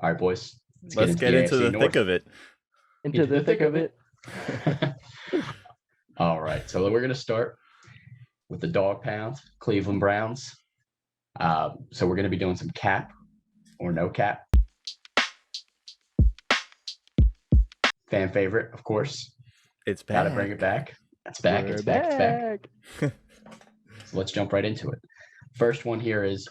All right, boys. Let's get into the thick of it. Into the thick of it. All right. So we're going to start with the dog pound, Cleveland Browns. So we're going to be doing some cap or no cap. Fan favorite, of course. It's back. Gotta bring it back. It's back. It's back. So let's jump right into it. First one here is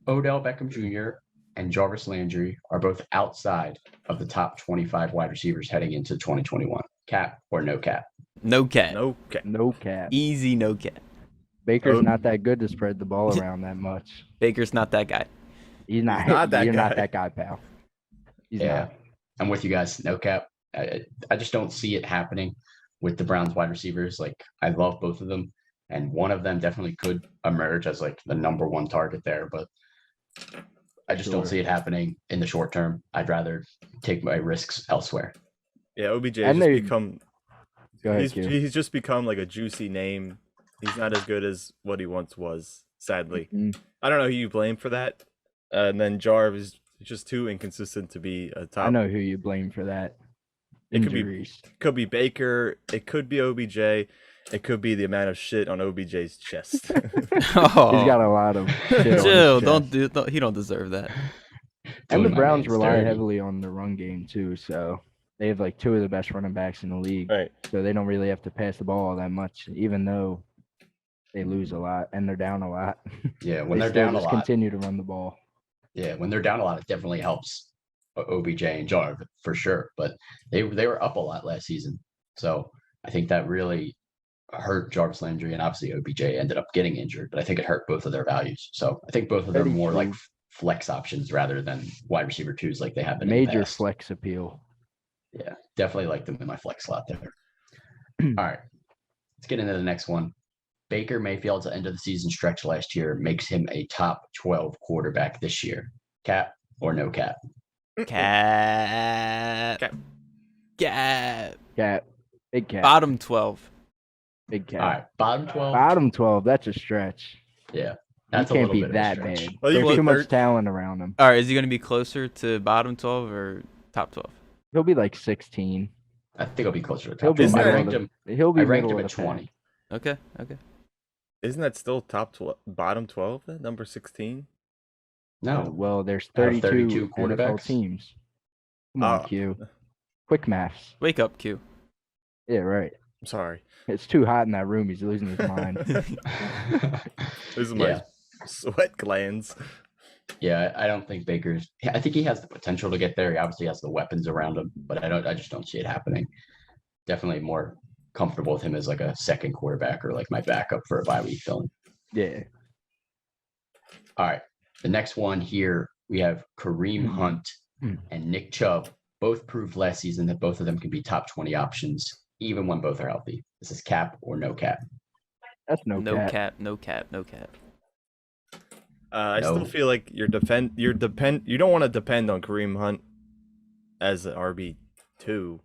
Odell Beckham Jr. and Jarvis Landry are both outside of the top 25 wide receivers heading into 2021. Cap or no cap? No cap. No cap. No cap. Easy no cap. Baker's not that good to spread the ball around that much. Baker's not that guy. He's not not that You're guy. not that guy, pal. He's Yeah, not. I'm with you guys. No cap. I just don't see it happening with the Browns wide receivers. Like, I love both of them, and one of them definitely could emerge as like the number one target there, but I just don't see it happening in the short term. I'd rather take my risks elsewhere. Yeah, OBJ And has they- just become. Go ahead, Q. He's just become like a juicy name. He's not as good as what he once was. Sadly, I don't know who you blame for that. And then Jarvis is just too inconsistent to be a top. I know who you blame for that. It could be- Injuries. Could be Baker. It could be OBJ. It could be the amount of shit on OBJ's chest. Oh, He's got a lot of shit on chill. his chest. Don't he don't deserve that. And the Doing my Browns man's rely dirty. heavily on the run game too, so they have like two of the best running backs in the league. Right. So they don't really have to pass the ball all that much, even though they lose a lot and they're down a lot. Yeah, when They they're still down a just lot. continue to run the ball. Yeah, when they're down a lot, it definitely helps OBJ and Jarvis for sure. But they were up a lot last season, so I think that really hurt Jarvis Landry, and obviously OBJ ended up getting injured. But I think it hurt both of their values. So I think both of them are more like flex options rather than wide receiver twos like they have been in the Major past. flex appeal. Yeah, definitely like them in my flex slot there. All right, let's get into the next one. Baker Mayfield's end of the season stretch last year makes him a top 12 quarterback this year. Cap or no cap? Cap. Cap. Cap. Cap. Big cap. Bottom 12. Big cap. All right, bottom 12. Bottom 12, that's a stretch. Yeah, He that's a can't little be bit of a that stretch. bad. Well, you There's look too much third- talent around him. All right, is he going to be closer to bottom 12 or top 12? He'll be like 16. I think I'll be closer to He'll top be 12. I middle ranked of him. He'll be I ranked middle him of at the pack. 20. Okay. Isn't that still bottom 12? Then number 16. No, Well, there's Out of 32 32 NFL quarterbacks? teams. Come on, Oh. Q. Quick maths. Wake up, Q. Yeah, right. I'm sorry. It's too hot in that room. He's losing his mind. These are my Yeah. sweat glands. yeah, I don't think Baker's. I think he has the potential to get there. He obviously has the weapons around him, but I just don't see it happening. Definitely more comfortable with him as like a second quarterback or like my backup for a bye week film. Yeah. All right, the next one here we have Kareem Hunt and Nick Chubb. Both proved last season that both of them can be top 20 options, even when both are healthy. This is cap or no cap? That's no cap. No cap. I No. still feel like you don't want to depend on Kareem Hunt as an RB2.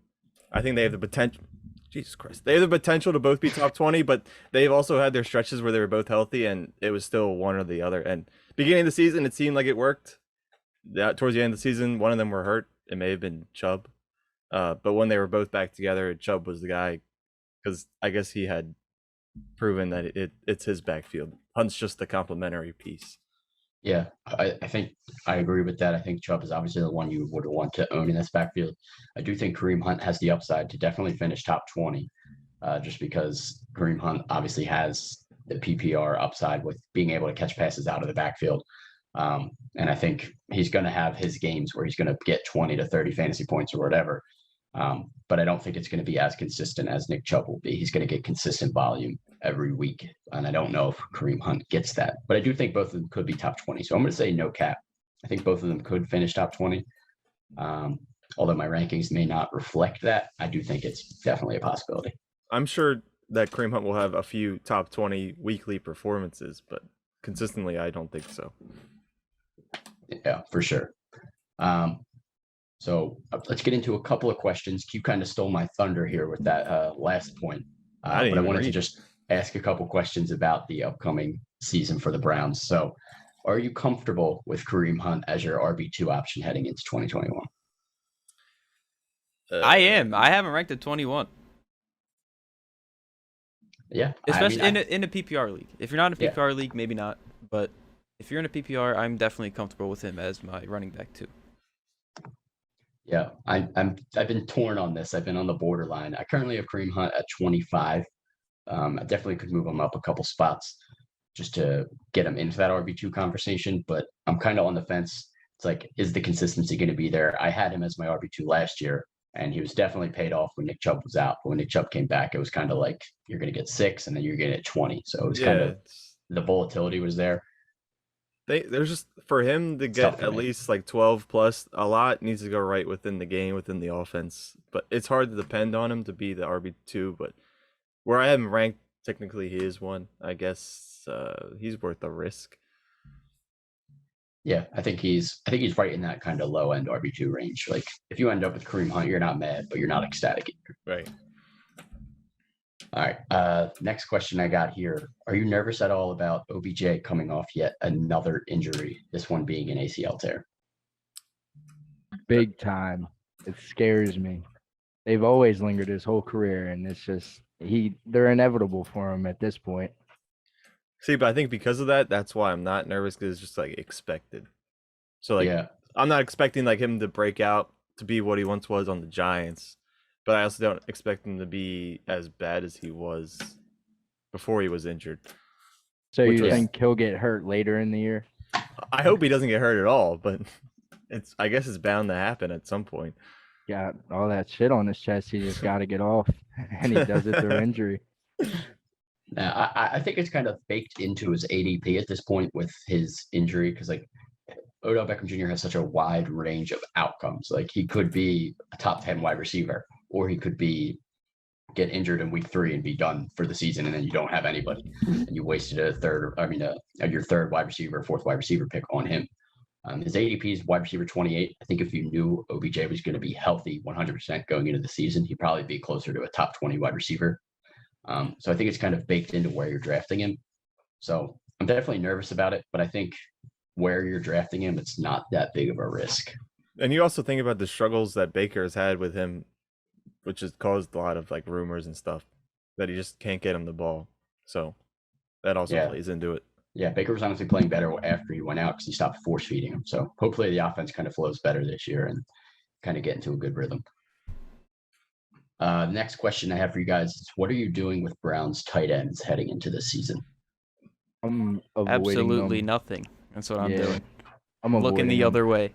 I think they have the potential. Jesus Christ, they have the potential to both be top 20, but they've also had their stretches where they were both healthy, and it was still one or the other. And beginning of the season, it seemed like it worked. Towards the end of the season, one of them were hurt. It may have been Chubb, but when they were both back together, Chubb was the guy because I guess he had proven that it's his backfield. Hunt's just the complementary piece. Yeah, I think I agree with that. I think Chubb is obviously the one you would want to own in this backfield. I do think Kareem Hunt has the upside to definitely finish top 20, just because Kareem Hunt obviously has the PPR upside with being able to catch passes out of the backfield. And I think he's going to have his games where he's going to get 20 to 30 fantasy points or whatever. But I don't think it's going to be as consistent as Nick Chubb will be. He's going to get consistent volume every week. And I don't know if Kareem Hunt gets that. But I do think both of them could be top 20. So I'm going to say no cap. I think both of them could finish top 20. Although my rankings may not reflect that, I do think it's definitely a possibility. I'm sure that Kareem Hunt will have a few top 20 weekly performances, but consistently, I don't think so. Yeah, for sure. So let's get into a couple of questions. Q kind of stole my thunder here with that last point. But I wanted to just ask a couple questions about the upcoming season for the Browns. So are you comfortable with Kareem Hunt as your RB2 option heading into 2021? I am. I haven't ranked at 21. Yeah, Especially I mean, in a PPR league. If you're not in a Yeah. PPR league, maybe not. But if you're in a PPR, I'm definitely comfortable with him as my running back too. Yeah, I've been torn on this. I've been on the borderline. I currently have Kareem Hunt at 25. I definitely could move him up a couple spots just to get him into that RB2 conversation, but I'm kind of on the fence. It's like, is the consistency going to be there? I had him as my RB2 last year, and he was definitely paid off when Nick Chubb was out. But when Nick Chubb came back, it was kind of like you're going to get 6, and then you're going to get 20. So it was kind of the volatility was there. There's just for him to It's tough get for at me. least like 12 plus, a lot needs to go right within the game, within the offense. But it's hard to depend on him to be the RB2. But where I have him ranked, technically he is one. I guess he's worth the risk. Yeah, I think he's right in that kind of low end RB2 range. Like if you end up with Kareem Hunt, you're not mad, but you're not ecstatic either. Right. All right. Next question I got here. Are you nervous at all about OBJ coming off yet another injury? This one being an ACL tear. Big time. It scares me. They've always lingered his whole career, and it's just they're inevitable for him at this point. See, but I think because of that, that's why I'm not nervous, because it's just like expected. So like, Yeah, I'm not expecting like him to break out to be what he once was on the Giants, but I also don't expect him to be as bad as he was before he was injured. So Which you was- think he'll get hurt later in the year? I hope he doesn't get hurt at all, but I guess it's bound to happen at some point. Got all that shit on his chest. He just got to get off, and he does it through injury. now, I think it's kind of baked into his ADP at this point with his injury because like Odell Beckham Jr. has such a wide range of outcomes. Like he could be a top 10 wide receiver, or he could get injured in week 3 and be done for the season, and then you don't have anybody, and you wasted your third wide receiver, fourth wide receiver pick on him. His ADP is wide receiver 28. I think if you knew OBJ was going to be healthy 100% going into the season, he'd probably be closer to a top 20 wide receiver. So I think it's kind of baked into where you're drafting him. So I'm definitely nervous about it, but I think where you're drafting him, it's not that big of a risk. And you also think about the struggles that Baker has had with him, which has caused a lot of like rumors and stuff that he just can't get him the ball. So that also plays into it. Yeah, Baker was honestly playing better after he went out because he stopped force feeding him. So hopefully the offense kind of flows better this year and kind of get into a good rhythm. Next question I have for you guys is, what are you doing with Brown's tight ends heading into this season? I'm avoiding Absolutely them. nothing. That's what I'm Yeah, doing. I'm Looking avoiding the them. other way.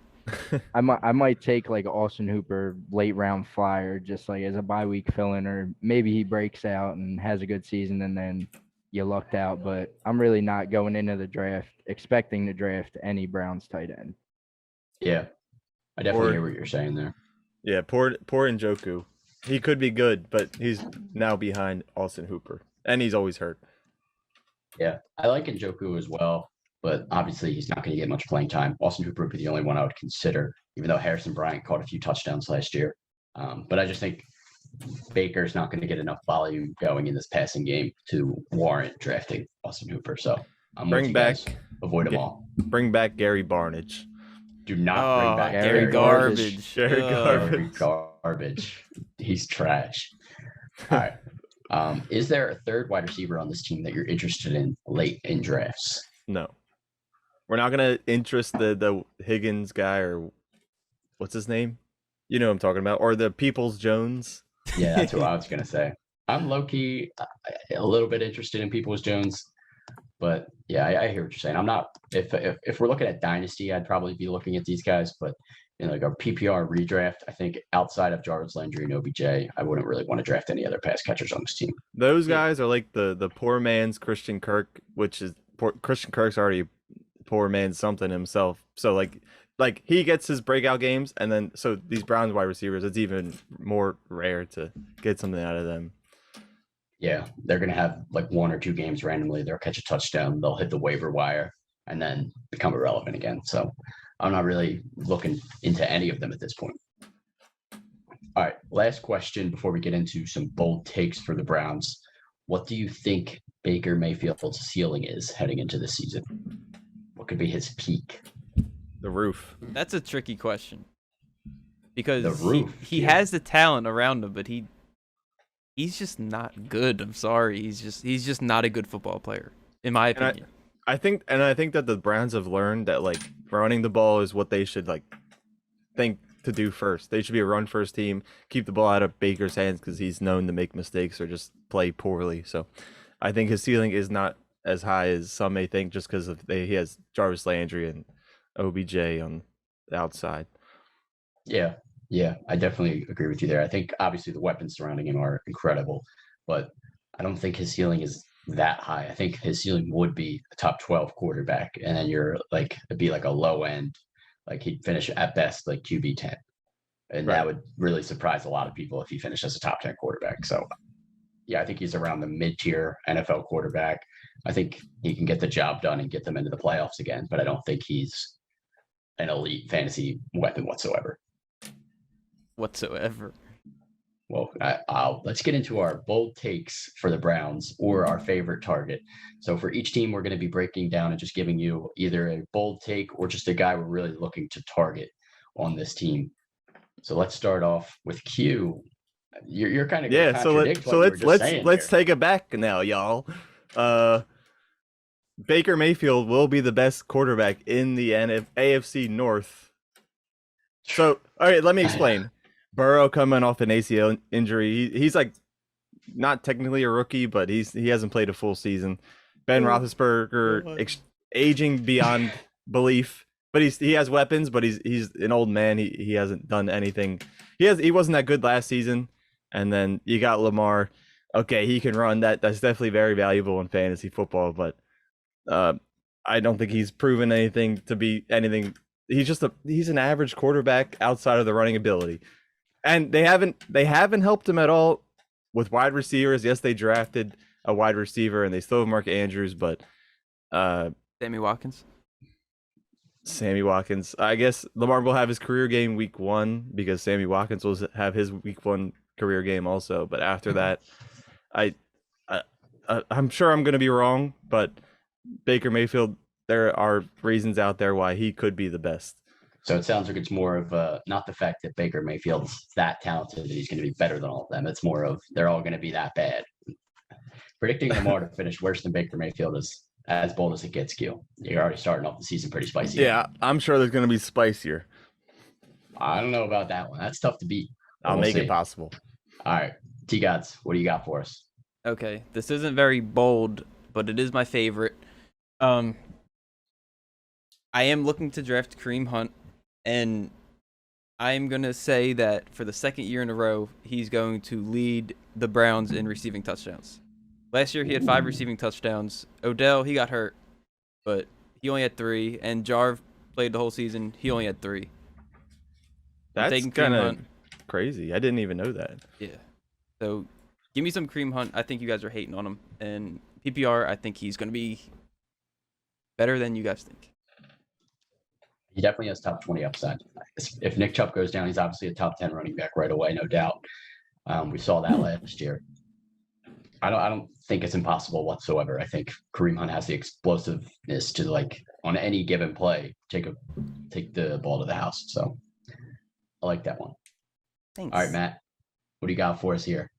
I might take like Austin Hooper late round flyer just like as a bye week fill-in, or maybe he breaks out and has a good season and then you lucked out. But I'm really not going into the draft expecting to draft any Browns tight end. Yeah, I definitely Or- hear what you're saying there. Yeah, poor Njoku. He could be good, but he's now behind Austin Hooper, and he's always hurt. Yeah, I like Njoku as well, but obviously he's not going to get much playing time. Austin Hooper would be the only one I would consider, even though Harrison Bryant caught a few touchdowns last year. But I just think Baker's not going to get enough volume going in this passing game to warrant drafting Austin Hooper. So I'm with Bring you back, guys. Avoid them all. bring back Gary Barnage. Do not bring back Gary Gary Garbage. Gary Ugh. Garbage. Garbage. He's trash. All right. Is there a third wide receiver on this team that you're interested in late in drafts? No, we're not gonna interest the Higgins guy, or what's his name? You know what I'm talking about, or the Peoples Jones. Yeah, that's what I was gonna say. I'm low key a little bit interested in Peoples Jones, but yeah, I hear what you're saying. I'm not. If we're looking at dynasty, I'd probably be looking at these guys, but like a PPR redraft, I think outside of Jarvis Landry and OBJ, I wouldn't really want to draft any other pass catchers on this team. Those guys are like the poor man's Christian Kirk, which is Christian Kirk's already poor man's something himself. So like he gets his breakout games, and then so these Browns wide receivers, it's even more rare to get something out of them. Yeah, they're gonna have like 1 or 2 games randomly. They'll catch a touchdown, they'll hit the waiver wire, and then become irrelevant again. So I'm not really looking into any of them at this point. All right, last question before we get into some bold takes for the Browns. What do you think Baker Mayfield's ceiling is heading into this season? what could be his peak? The roof. That's a tricky question because The roof, he dude. has the talent around him, but he's just not good. I'm sorry, he's just not a good football player, in my opinion. I think that the Browns have learned that like running the ball is what they should like think to do first. They should be a run first team, keep the ball out of Baker's hands because he's known to make mistakes or just play poorly. So I think his ceiling is not as high as some may think just because he has Jarvis Landry and OBJ on the outside. Yeah, I definitely agree with you there. I think obviously the weapons surrounding him are incredible, but I don't think his ceiling is that high. I think his ceiling would be a top 12 quarterback, and then you're like it'd be like a low end, like he'd finish at best like QB 10, and Right. that would really surprise a lot of people if he finished as a top 10 quarterback. So yeah, I think he's around the mid-tier NFL quarterback. I think he can get the job done and get them into the playoffs again, but I don't think he's an elite fantasy weapon whatsoever. Well, let's get into our bold takes for the Browns or our favorite target. So for each team, we're going to be breaking down and just giving you either a bold take or just a guy we're really looking to target on this team. So let's start off with Q. You're kind of Yeah. So let's take it back now, y'all. Baker Mayfield will be the best quarterback in the AFC North. So all right, let me explain. Burrow coming off an ACL injury. He's like not technically a rookie, but he hasn't played a full season. Ben Roethlisberger aging beyond belief, but he has weapons, but he's an old man. He hasn't done anything. He wasn't that good last season. And then you got Lamar. Okay, he can run. That's definitely very valuable in fantasy football, but I don't think he's proven anything to be anything. He's an average quarterback outside of the running ability. And they haven't helped him at all with wide receivers. Yes, they drafted a wide receiver and they still have Mark Andrews, but Sammy Watkins. I guess Lamar will have his career game week 1 because Sammy Watkins will have his week 1 career game also. But after that, I'm sure I'm going to be wrong, but Baker Mayfield, there are reasons out there why he could be the best. So it sounds like it's more of not the fact that Baker Mayfield's that talented that he's going to be better than all of them. It's more of they're all going to be that bad. Predicting Lamar to finish worse than Baker Mayfield is as bold as it gets, Gil. You're already starting off the season pretty spicy. Yeah, I'm sure there's going to be spicier. I don't know about that one. That's tough to beat. I'll make it possible. All right. T-Gods, what do you got for us? Okay, this isn't very bold, but it is my favorite. I am looking to draft Kareem Hunt, and I'm going to say that for the second year in a row, he's going to lead the Browns in receiving touchdowns. Last year, he had 5 receiving touchdowns. Odell, he got hurt, but he only had 3. And Jarv played the whole season. He only had 3. That's kind of crazy. I didn't even know that. Yeah. So give me some Kareem Hunt. I think you guys are hating on him. And PPR, I think he's going to be better than you guys think. He definitely has top 20 upside. If Nick Chubb goes down, he's obviously a top 10 running back right away, no doubt. We saw that last year. I don't think it's impossible whatsoever. I think Kareem Hunt has the explosiveness to, like, on any given play, take the ball to the house. So I like that one. Thanks. All right, Matt, what do you got for us here?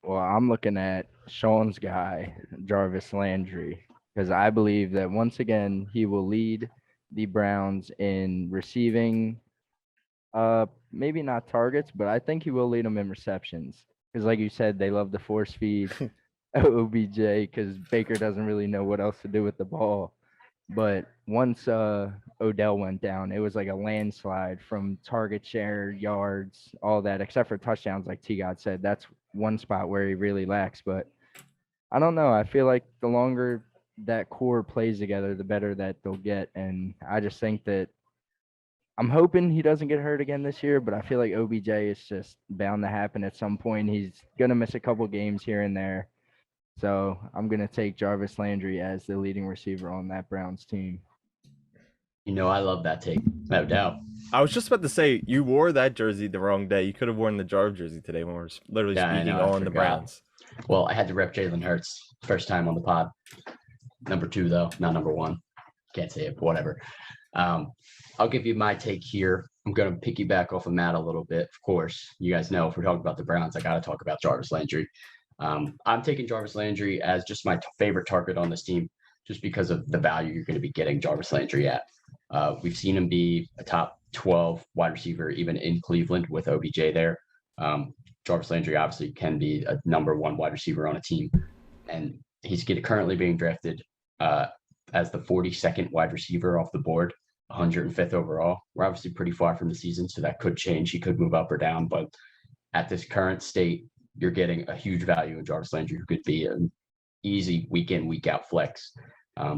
Well, I'm looking at Sean's guy, Jarvis Landry, because I believe that once again he will lead the Browns in receiving, maybe not targets, but I think he will lead them in receptions. Because like you said, they love to force feed OBJ because Baker doesn't really know what else to do with the ball. But once Odell went down, it was like a landslide from target share, yards, all that, except for touchdowns, like T-God said. That's one spot where he really lacks. But I don't know. I feel like the longer that core plays together, the better that they'll get. And I just think that I'm hoping he doesn't get hurt again this year, but I feel like OBJ is just bound to happen at some point. He's going to miss a couple games here and there. So I'm going to take Jarvis Landry as the leading receiver on that Browns team. You know, I love that take, no doubt. I was just about to say, you wore that jersey the wrong day. You could have worn the Jarv jersey today when we're literally speaking on the Browns. Well, I had to rep Jalen Hurts first time on the pod. Number 2, though, not number 1. can't say it, but whatever. I'll give you my take here. I'm going to piggyback off of Matt a little bit. Of course, you guys know if we're talking about the Browns, I got to talk about Jarvis Landry. I'm taking Jarvis Landry as just my favorite target on this team, just because of the value you're going to be getting Jarvis Landry at. We've seen him be a top 12 wide receiver, even in Cleveland with OBJ there. Jarvis Landry obviously can be a number 1 wide receiver on a team, and he's currently being drafted as the 42nd wide receiver off the board, 105th overall. We're obviously pretty far from the season, so that could change. He could move up or down, but at this current state, you're getting a huge value in Jarvis Landry, who could be an easy week in, week out flex.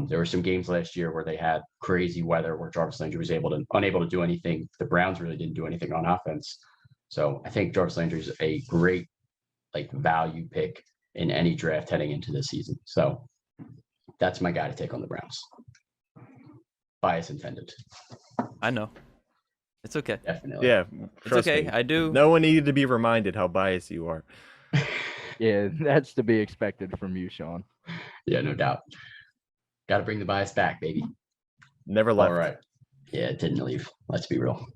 There were some games last year where they had crazy weather where Jarvis Landry was unable to do anything. The Browns really didn't do anything on offense. So I think Jarvis Landry is a great value pick in any draft heading into this season. So that's my guy to take on the Browns. Bias intended. I know. It's okay. Definitely. Yeah, It's okay. me. I do. No one needed to be reminded how biased you are. Yeah, that's to be expected from you, Sean. Yeah, no doubt. Got to bring the bias back, baby. Never left. All right. Yeah, it didn't leave. Let's be real.